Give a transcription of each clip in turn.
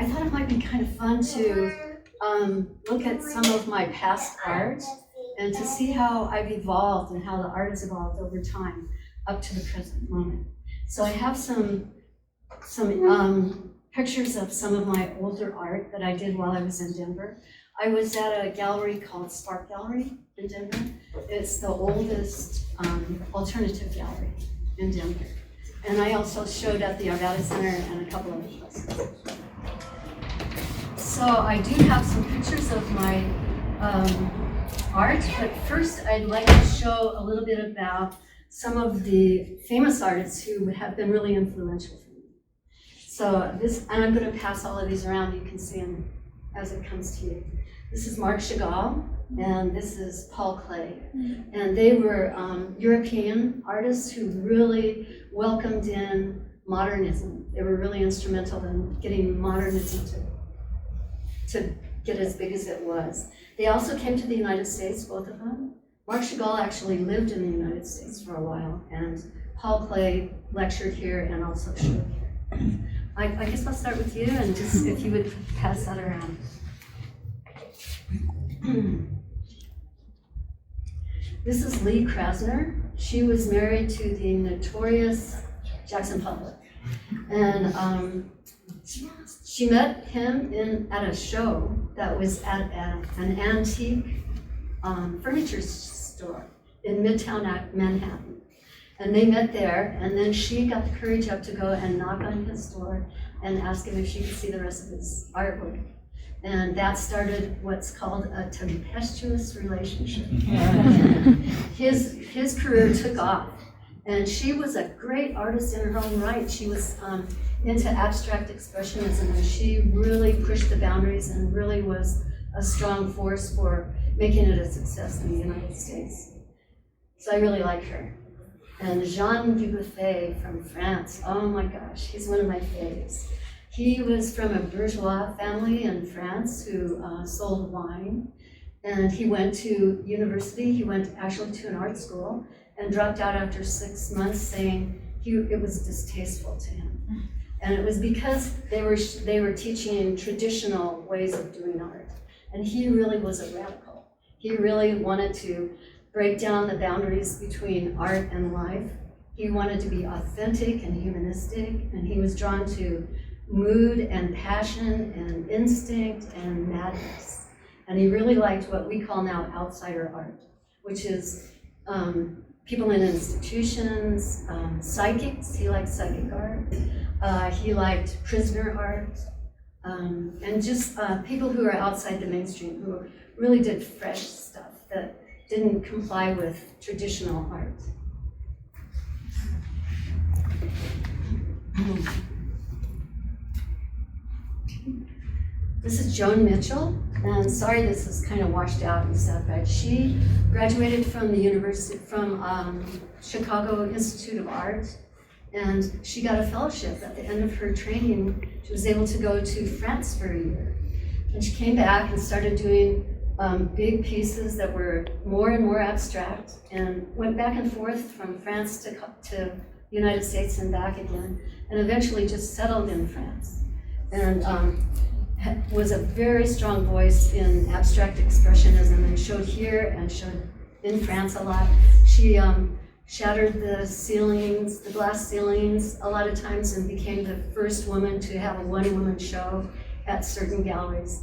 I thought it might be kind of fun to look at some of my past art and to see how I've evolved and how the art has evolved over time up to the present moment. So I have some pictures of some of my older art that I did while I was in Denver. I was at a gallery called Spark Gallery in Denver. It's the oldest alternative gallery in Denver. And I also showed at the Arvada Center and a couple of other places. So I do have some pictures of my art, but first I'd like to show a little bit about some of the famous artists who have been really influential for me. So this, and I'm going to pass all of these around, you can see them as it comes to you. This is Marc Chagall, and this is Paul Klee. And they were European artists who really welcomed in modernism. They were really instrumental in getting modernism to get as big as it was. They also came to the United States, both of them. Marc Chagall actually lived in the United States for a while, and Paul Klee lectured here and also showed here. I guess I'll start with you, and just if you would pass that around. This is Lee Krasner. She was married to the notorious Jackson Pollock. And she met him at a show that was at an antique furniture store in Midtown Manhattan. And they met there, and then she got the courage up to go and knock on his door and ask him if she could see the rest of his artwork. And that started what's called a tempestuous relationship. His career took off, and she was a great artist in her own right. She was into abstract expressionism, and she really pushed the boundaries and really was a strong force for making it a success in the United States. So I really like her. And Jean Dubuffet from France, oh my gosh, he's one of my faves. He was from a bourgeois family in France who sold wine, and he went to university. He went actually to an art school and dropped out after 6 months, saying it was distasteful to him. And it was because they were teaching traditional ways of doing art, and he really was a radical. He really wanted to break down the boundaries between art and life. He wanted to be authentic and humanistic, and he was drawn to mood and passion and instinct and madness. And he really liked what we call now outsider art, which is people in institutions, psychics. He liked psychic art. He liked prisoner art, and just people who are outside the mainstream, who really did fresh stuff that didn't comply with traditional art. This is Joan Mitchell, and sorry this is kind of washed out and stuff, but she graduated from the university, from Chicago Institute of Art, and she got a fellowship at the end of her training. She was able to go to France for a year, and she came back and started doing big pieces that were more and more abstract, and went back and forth from France to the United States and back again, and eventually just settled in France. And was a very strong voice in abstract expressionism, and showed here and showed in France a lot. She shattered the ceilings, the glass ceilings, a lot of times, and became the first woman to have a one-woman show at certain galleries.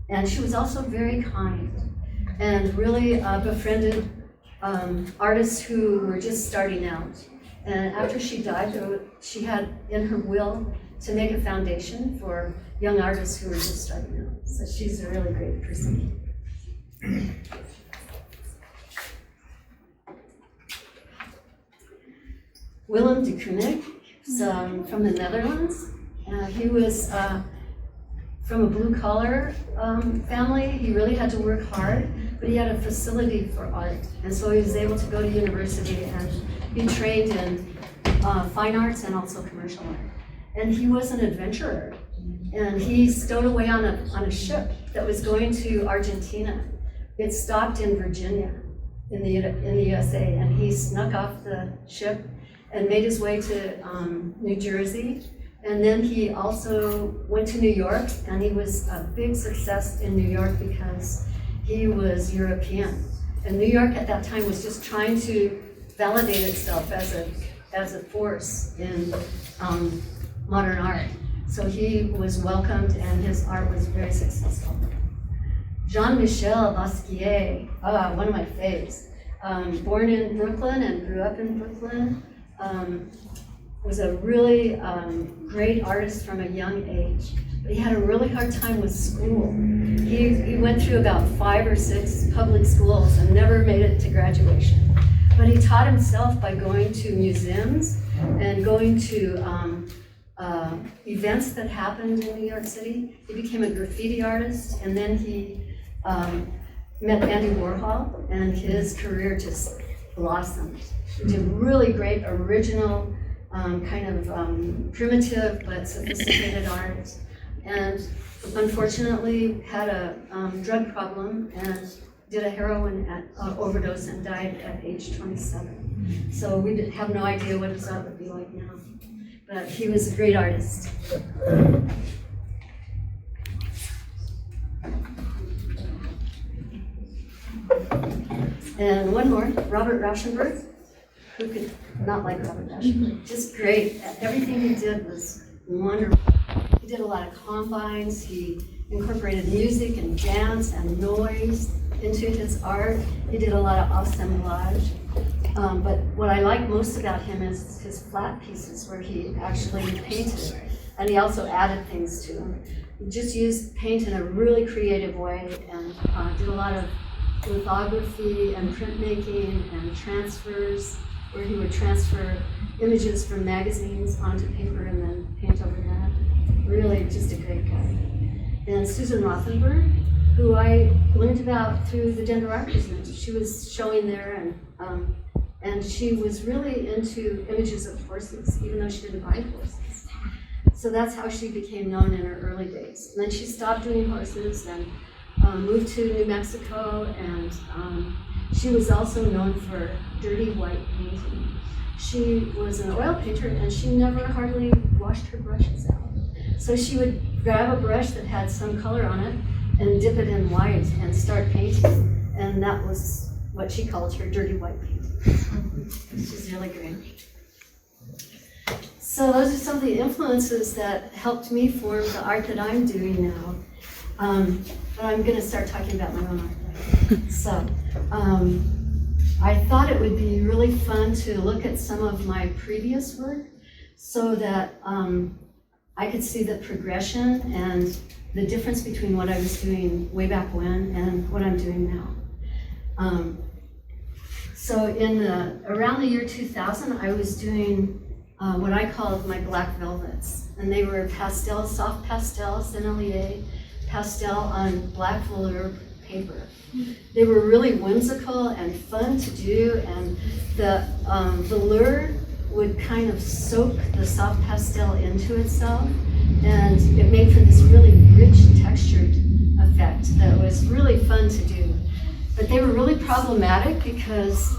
And she was also very kind and really befriended artists who were just starting out. And after she died, she had in her will to make a foundation for young artists who were just starting out. So she's a really great person. Willem de Kooning is from the Netherlands. He was from a blue-collar family. He really had to work hard, but he had a facility for art. And so he was able to go to university and be trained in fine arts and also commercial art. And he was an adventurer. And he stowed away on a ship that was going to Argentina. It stopped in Virginia, in the USA, and he snuck off the ship and made his way to New Jersey, And then he also went to New York, and he was a big success in New York because he was European. And New York at that time was just trying to validate itself as a force in modern art. So he was welcomed, and his art was very successful. Joan Mitchell, one of my faves. Born in Brooklyn and grew up in Brooklyn. Was a really great artist from a young age. But he had a really hard time with school. He went through about 5 or 6 public schools and never made it to graduation. But he taught himself by going to museums and going to events that happened in New York City. He became a graffiti artist, and then he met Andy Warhol, and his career just blossomed. He did really great original, kind of primitive but sophisticated art, and unfortunately had a drug problem and did a heroin overdose and died at age 27. So we have no idea what his art would be like now. But he was a great artist. And one more, Robert Rauschenberg. Who could not like Robert Rauschenberg? Just great. Everything he did was wonderful. He did a lot of combines. He incorporated music and dance and noise into his art. He did a lot of assemblage. But what I like most about him is his flat pieces where he actually painted. And he also added things to them. He just used paint in a really creative way and did a lot of lithography and printmaking and transfers, where he would transfer images from magazines onto paper and then paint over that. Really just a great guy. And Susan Rothenberg, who I learned about through the Denver Art Museum. She was showing there, and she was really into images of horses, even though she didn't buy horses. So that's how she became known in her early days. And then she stopped doing horses and moved to New Mexico, and she was also known for dirty white painting. She was an oil painter, and she never hardly washed her brushes out. So she would grab a brush that had some color on it and dip it in white and start painting. And that was what she called her dirty white painting. She's really great. So those are some of the influences that helped me form the art that I'm doing now. But I'm going to start talking about my own art. So I thought it would be really fun to look at some of my previous work so that I could see the progression and the difference between what I was doing way back when and what I'm doing now. So around the year 2000, I was doing what I called my black velvets. And they were soft pastel, sennelier, pastel on black velour paper. They were really whimsical and fun to do, and the velour would kind of soak the soft pastel into itself, and it made for this really rich textured effect that was really fun to do. But they were really problematic because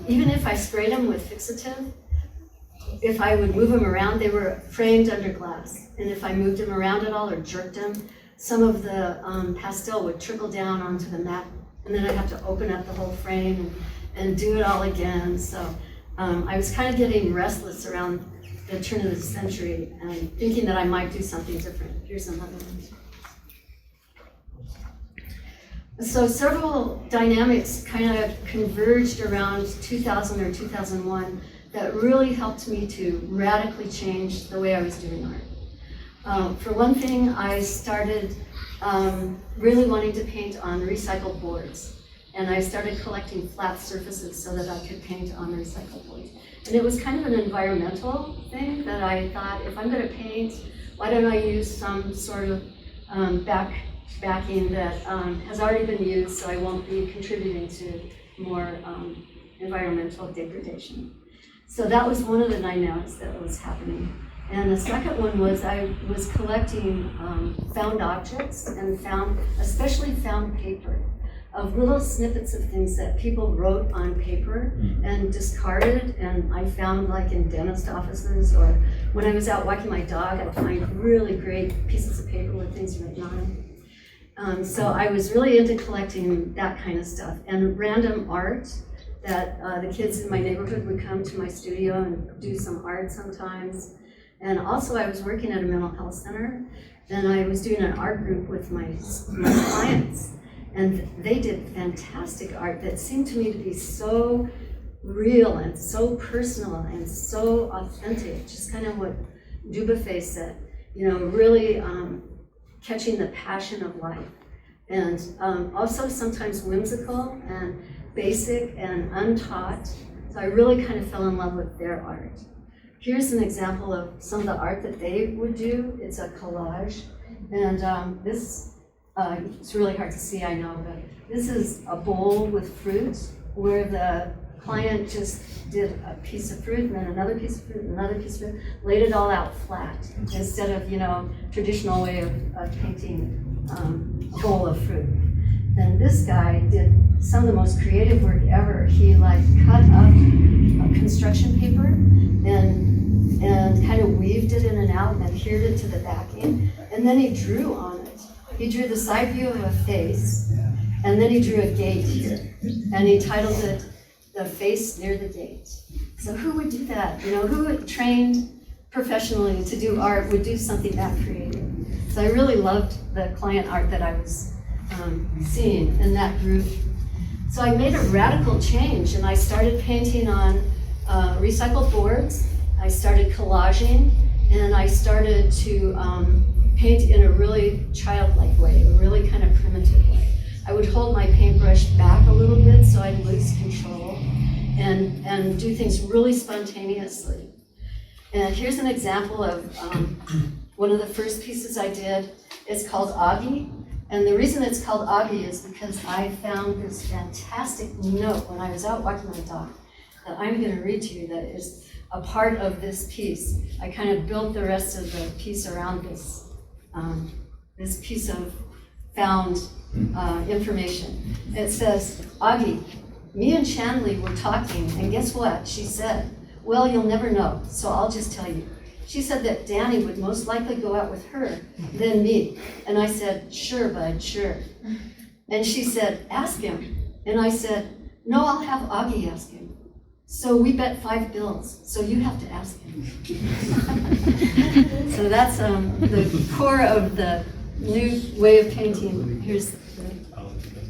even if I sprayed them with fixative, if I would move them around, they were framed under glass. And if I moved them around at all or jerked them, some of the pastel would trickle down onto the mat, and then I'd have to open up the whole frame and do it all again. So I was kind of getting restless around the turn of the century and thinking that I might do something different. Here's another one. So several dynamics kind of converged around 2000 or 2001 that really helped me to radically change the way I was doing art. For one thing, I started really wanting to paint on recycled boards. And I started collecting flat surfaces so that I could paint on recycled boards. And it was kind of an environmental thing that I thought, if I'm going to paint, why don't I use some sort of backing that has already been used, so I won't be contributing to more environmental degradation. So that was one of the dynamics that was happening. And the second one was I was collecting found objects and especially found paper. of little snippets of things that people wrote on paper and discarded, and I found like in dentist offices, or when I was out walking my dog, I'd find really great pieces of paper with things written on it. So I was really into collecting that kind of stuff, and random art that the kids in my neighborhood would come to my studio and do some art sometimes. And also I was working at a mental health center, and I was doing an art group with my clients. And they did fantastic art that seemed to me to be so real and so personal and so authentic, just kind of what Dubuffet said, you know, really catching the passion of life. And also sometimes whimsical and basic and untaught. So I really kind of fell in love with their art. Here's an example of some of the art that they would do. It's a collage. And this, it's really hard to see, I know, but this is a bowl with fruit where the client just did a piece of fruit and then another piece of fruit and another piece of fruit, laid it all out flat instead of, you know, traditional way of painting a bowl of fruit. And this guy did some of the most creative work ever. He like cut up a construction paper and kind of weaved it in and out and adhered it to the backing. And then he drew on it. He drew the side view of a face, and then he drew a gate, and he titled it "The Face Near the Gate." So who would do that? You know, who would trained professionally to do art would do something that creative? So I really loved the client art that I was seeing in that group. So I made a radical change, and I started painting on recycled boards. I started collaging, and I started to paint in a really childlike way, a really kind of primitive way. I would hold my paintbrush back a little bit so I'd lose control and do things really spontaneously. And here's an example of one of the first pieces I did. It's called Augie. And the reason it's called Augie is because I found this fantastic note when I was out walking my dog that I'm going to read to you that is a part of this piece. I kind of built the rest of the piece around this this piece of found information. It says, Augie, me and Shanley were talking, and guess what? She said, well, you'll never know, so I'll just tell you. She said that Danny would most likely go out with her, then me. And I said, sure, bud, sure. And she said, ask him. And I said, no, I'll have Augie ask him. So we bet 5 bills, so you have to ask him. So that's the core of the new way of painting. Here's the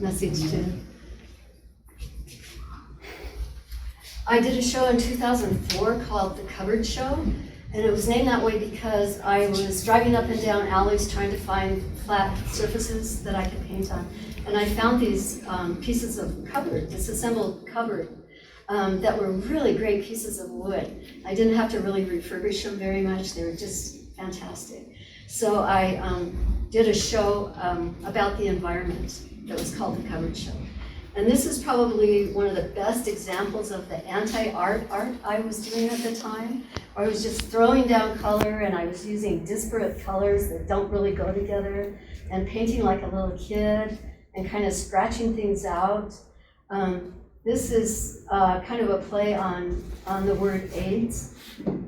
message too. I did a show in 2004 called The Covered Show, and it was named that way because I was driving up and down alleys trying to find flat surfaces that I could paint on. And I found these pieces of cupboard, disassembled cupboard, that were really great pieces of wood. I didn't have to really refurbish them very much. They were just fantastic. So I did a show about the environment that was called The Covered Show. And this is probably one of the best examples of the anti-art art I was doing at the time, where I was just throwing down color and I was using disparate colors that don't really go together and painting like a little kid and kind of scratching things out. This is kind of a play on the word AIDS,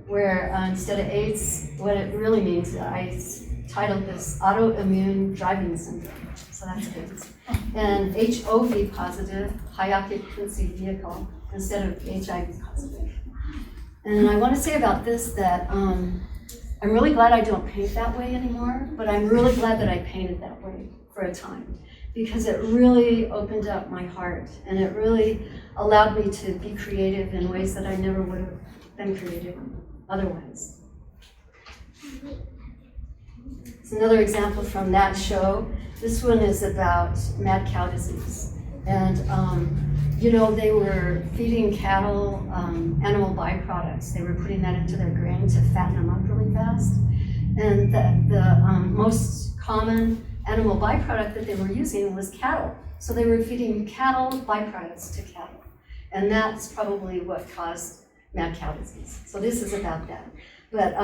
where instead of AIDS, what it really means, I titled this Autoimmune Driving Syndrome, so that's AIDS. And HOV positive, high occupancy vehicle, instead of HIV positive. And I want to say about this that I'm really glad I don't paint that way anymore, but I'm really glad that I painted that way for a time, because it really opened up my heart and it really allowed me to be creative in ways that I never would have been creative otherwise. It's another example from that show. This one is about mad cow disease. And you know, they were feeding cattle animal byproducts. They were putting that into their grain to fatten them up really fast. And the most common animal byproduct that they were using was cattle. So they were feeding cattle byproducts to cattle. And that's probably what caused mad cow disease. So this is about that. But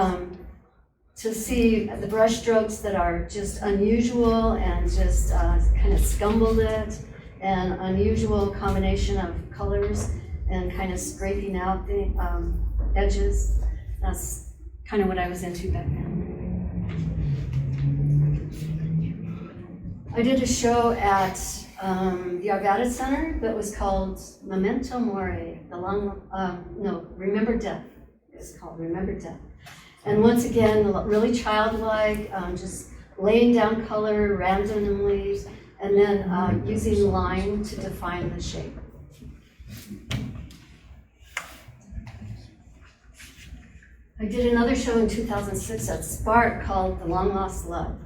to see the brush strokes that are just unusual and just kind of scumbled it, an unusual combination of colors and kind of scraping out the edges. That's kind of what I was into back then. I did a show at the Arvada Center that was called Memento Mori, Remember Death. It's called Remember Death. And once again, really childlike, just laying down color randomly, and then using line to define the shape. I did another show in 2006 at Spark called The Long Lost Love.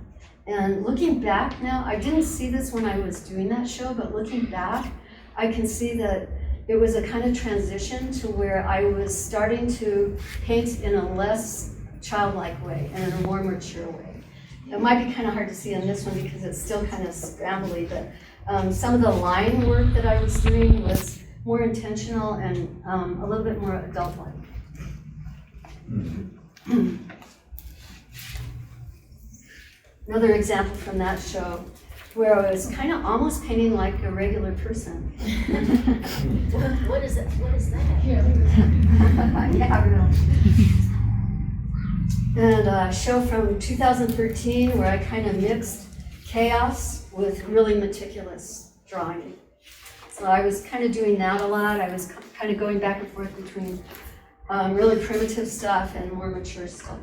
And looking back now, I didn't see this when I was doing that show, but looking back, I can see that it was a kind of transition to where I was starting to paint in a less childlike way and in a more mature way. It might be kind of hard to see on this one because it's still kind of scrambly, but some of the line work that I was doing was more intentional and a little bit more adult-like. Another example from that show where I was kind of almost painting like a regular person. What is that? What is that? Yeah, really. And a show from 2013 where I kind of mixed chaos with really meticulous drawing. So I was kind of doing that a lot. I was kind of going back and forth between really primitive stuff and more mature stuff.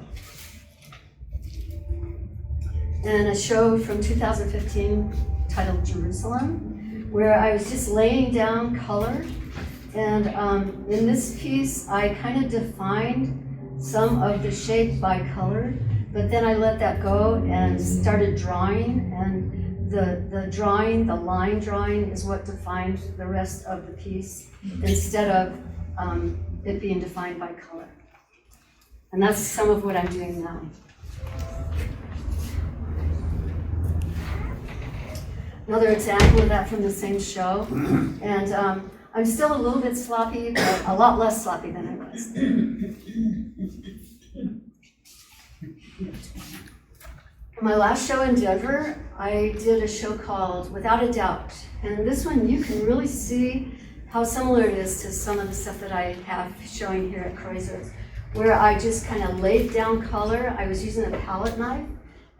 And a show from 2015 titled Jerusalem, where I was just laying down color. And in this piece, I kind of defined some of the shape by color, but then I let that go and started drawing, and the drawing, the line drawing, is what defined the rest of the piece, instead of it being defined by color. And that's some of what I'm doing now. Another example of that from the same show. And I'm still a little bit sloppy, but a lot less sloppy than I was. For my last show in Denver, I did a show called Without a Doubt. And this one, you can really see how similar it is to some of the stuff that I have showing here at Krasner, where I just kind of laid down color. I was using a palette knife,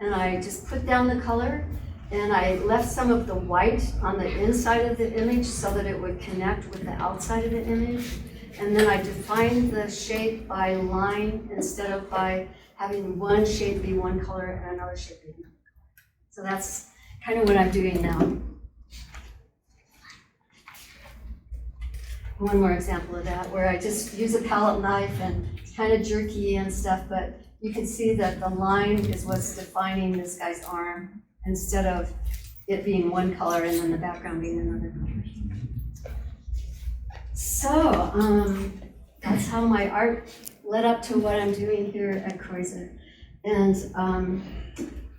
and I just put down the color, and I left some of the white on the inside of the image so that it would connect with the outside of the image. And then I defined the shape by line instead of by having one shape be one color and another shape be another color. So that's kind of what I'm doing now. One more example of that, where I just use a palette knife and kind of jerky and stuff, but you can see that the line is what's defining this guy's arm, instead of it being one color and then the background being another color. So that's how my art led up to what I'm doing here at Krasner. And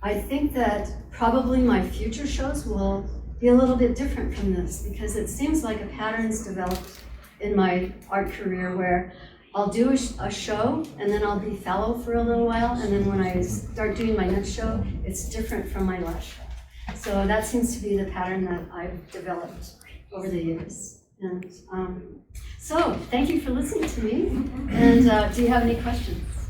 I think that probably my future shows will be a little bit different from this, because it seems like a pattern's developed in my art career where I'll do a show and then I'll be fallow for a little while, and then when I start doing my next show, it's different from my last show. So that seems to be the pattern that I've developed over the years. And so thank you for listening to me. And do you have any questions?